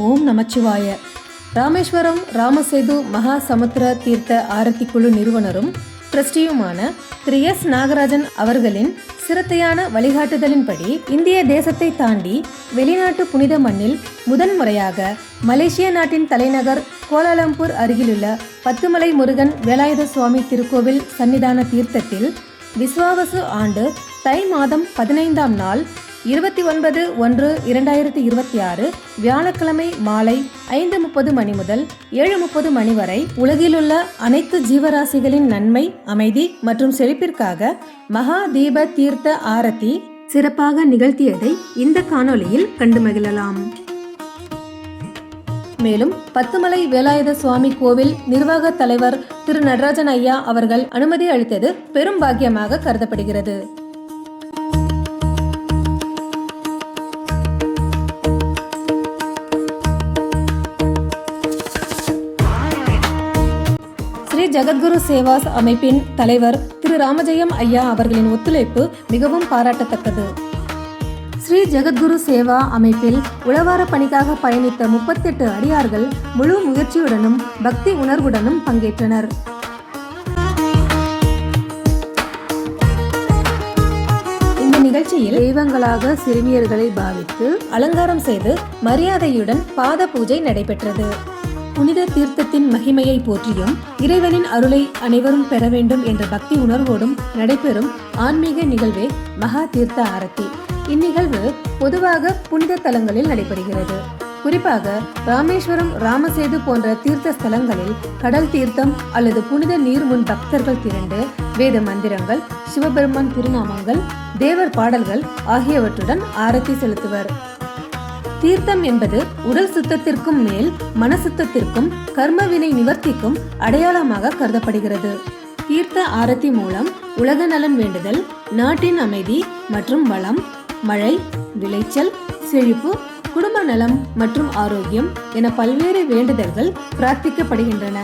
ஓம் நமச்சிவாய. ராமேஸ்வரம் ராமசேது மகா சமுத்திர தீர்த்த ஆரத்தி குழு நிறுவனரும் ட்ரஸ்டியுமான திரு எஸ் நாகராஜன் அவர்களின் சிரத்தையான வழிகாட்டுதலின்படி இந்திய தேசத்தை தாண்டி வெளிநாட்டு புனித மண்ணில் முதன்முறையாக மலேசிய நாட்டின் தலைநகர் கோலாலம்பூர் அருகிலுள்ள பத்துமலை முருகன் வேலாயுத சுவாமி திருக்கோவில் சன்னிதான தீர்த்தத்தில் விஸ்வாவசு ஆண்டு தை மாதம் 15ஆம் நாள் 29/1/2026 வியாழக்கிழமை மாலை 5:30 மணி முதல் 7:30 மணி வரை உலகிலுள்ள அனைத்து ஜீவராசிகளின் நன்மை, அமைதி மற்றும் செழிப்பிற்காக மகா தீப தீர்த்த ஆரத்தி சிறப்பாக நிகழ்த்தியதை இந்த காணொளியில் கண்டு மகிழலாம். மேலும் பத்துமலை வேலாயுத சுவாமி கோவில் நிர்வாக தலைவர் திரு நடராஜன் ஐயா அவர்கள் அனுமதி அளித்தது பெரும் பாக்கியமாக கருதப்படுகிறது. ஸ்ரீ ஜகத்குரு சேவாஸ் அமைப்பின் தலைவர் திரு ராமஜெயம் ஐயா அவர்களின் ஒத்துழைப்பு மிகவும் பாராட்டத்தக்கது. ஸ்ரீ ஜகத்குரு சேவா அமைப்பில் உழவார பணிக்காக பயணித்த 38 அடியார்கள் முழு முயற்சியுடனும் பக்தி உணர்வுடனும் பங்கேற்றனர். இந்த நிகழ்ச்சியில் தெய்வங்களாக சிறுமியர்களை பாவித்து அலங்காரம் செய்து மரியாதையுடன் பாத பூஜை நடைபெற்றது. புனித தீர்த்தத்தின் மகிமையை போற்றியும் இறைவனின் அருளை அனைவரும் பெற வேண்டும் என்ற பக்தி உணர்வோடும் நடைபெறும் ஆன்மீக நிகழ்வே மகா தீர்த்த ஆரத்தி. இந்நிகழ்வு பொதுவாக புனித தலங்களில் நடைபெறுகிறது. குறிப்பாக ராமேஸ்வரம், ராமசேது போன்ற தீர்த்த ஸ்தலங்களில் கடல் தீர்த்தம் அல்லது புனித நீர் முன் பக்தர்கள் திரண்டு வேத மந்திரங்கள், சிவபெருமான் திருநாமங்கள், தேவர் பாடல்கள் ஆகியவற்றுடன் ஆரத்தி செலுத்துவர். தீர்த்தம் என்பது உடல் சுத்தத்திற்கும் மேல் மன சுத்தத்திற்கும் கர்மவினை நிவர்த்திக்கும் அடையாளமாக கருதப்படுகிறது. தீர்த்த ஆரத்தி மூலம் உலக நலன் வேண்டுதல், நாட்டின் அமைதி மற்றும் வளம், மழை, விளைச்சல், செழிப்பு, குடும்ப நலம் மற்றும் ஆரோக்கியம் என பல்வேறு வேண்டுதல்கள் பிரார்த்திக்கப்படுகின்றன.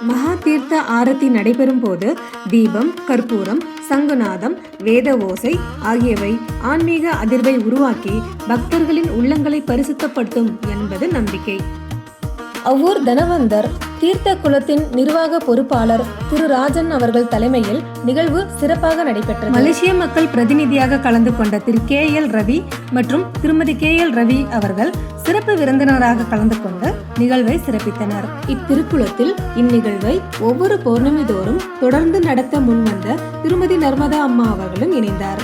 மகா தீர்த்த ஆரத்தி நடைபெறும் போது தீபம், கற்பூரம், சங்குநாதம், வேத ஓசை ஆகியவை ஆன்மீக அதிர்வை உருவாக்கி பக்தர்களின் உள்ளங்களை பரிசுத்தப்படுத்தும் என்பது நம்பிக்கை. அவ்வூர் தனவந்தர் தீர்த்த குலத்தின் நிர்வாக பொறுப்பாளர் திரு ராஜன் அவர்கள் தலைமையில் நிகழ்வு சிறப்பாக நடைபெற்றது. மலேசிய மக்கள் பிரதிநிதியாக கலந்து கொண்ட திரு KL ரவி மற்றும் திருமதி KL ரவி அவர்கள் சிறப்பு விருந்தினராக கலந்து கொண்டு நிகழ்வை சிறப்பித்தனர். இத்திருக்குளத்தில் இந்நிகழ்வை ஒவ்வொரு பௌர்ணமி தோறும் தொடர்ந்து நடத்த முன்வந்த திருமதி நர்மதா அம்மா அவர்களும் இணைந்தார்.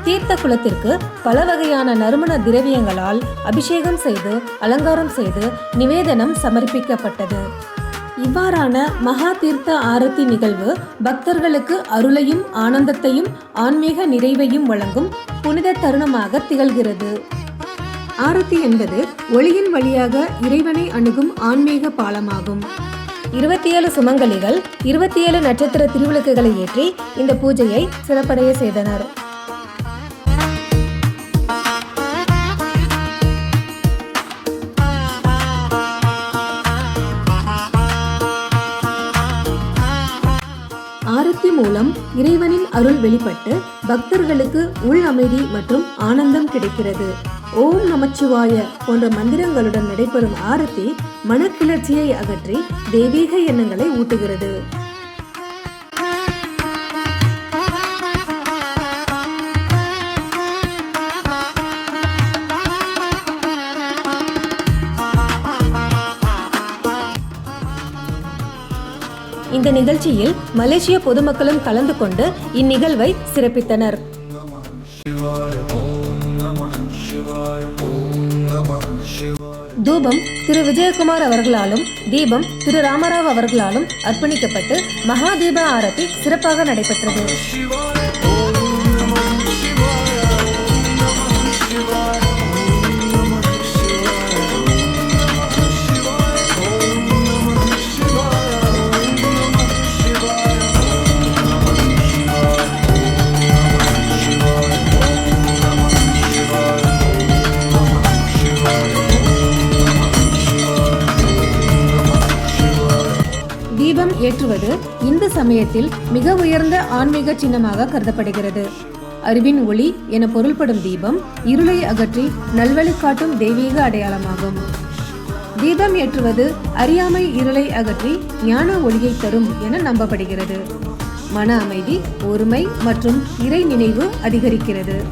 தீர்த்த குளத்திற்கு பல வகையான நறுமண திரவியங்களால் அபிஷேகம் செய்து அலங்காரம் செய்து நிவேதனம் சமர்ப்பிக்கப்பட்டது. இவ்வாறான மகா தீர்த்த ஆரத்தி நிகழ்வு பக்தர்களுக்கு அருளையும் ஆனந்தத்தையும் ஆன்மீக நிறைவையும் வழங்கும் புனித தருணமாக திகழ்கிறது. ஆரத்தி என்பது ஒளியின் வழியாக இறைவனை அணுகும் ஆன்மீக பாலமாகும். 27 சுமங்கலிகள் 27 நட்சத்திர திருவிளக்குகளை ஏற்றி இந்த பூஜையை சிறப்படைய செய்தனர். ஆரத்தி மூலம் இறைவனின் அருள் வெளிப்பட்டு பக்தர்களுக்கு உள் அமைதி மற்றும் ஆனந்தம் கிடைக்கிறது. ஓம் நமச்சிவாய போன்ற மந்திரங்களுடன் நடைபெறும் ஆரத்தி மனக்கிளர்ச்சியை அகற்றி தெய்வீக எண்ணங்களை ஊட்டுகிறது. இந்த நிகழ்ச்சியில் மலேசிய பொதுமக்களும் கலந்து கொண்டு இந்நிகழ்வை சிறப்பித்தனர். தூபம் திரு விஜயகுமார் அவர்களாலும் தீபம் திரு ராமராவ் அவர்களாலும் அர்ப்பணிக்கப்பட்டு மகா தீப ஆரத்தி சிறப்பாக நடைபெற்றது. தீபம் ஏற்றுவது இந்து சமயத்தில் மிக உயர்ந்த ஆன்மீக சின்னமாக கருதப்படுகிறது. அறிவின் ஒளி என பொருள்படும் தீபம் இருளை அகற்றி நல்வழி காட்டும் தெய்வீக அடையாளமாகும். தீபம் ஏற்றுவது அறியாமை இருளை அகற்றி ஞான ஒளியை தரும் என நம்பப்படுகிறது. மன அமைதி, ஒருமை மற்றும் இறை நினைவு அதிகரிக்கிறது.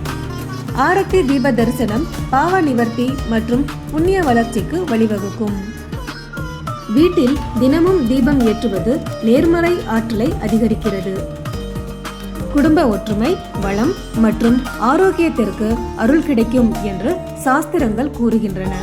ஆரத்தி தீப தரிசனம் பாவ நிவர்த்தி மற்றும் புண்ணிய வளர்ச்சிக்கு வழிவகுக்கும். வீட்டில் தினமும் தீபம் ஏற்றுவது நேர்மறை ஆற்றலை அதிகரிக்கிறது. குடும்ப ஒற்றுமை, வளம் மற்றும் ஆரோக்கியத்திற்கு அருள் கிடைக்கும் என்று சாஸ்திரங்கள் கூறுகின்றன.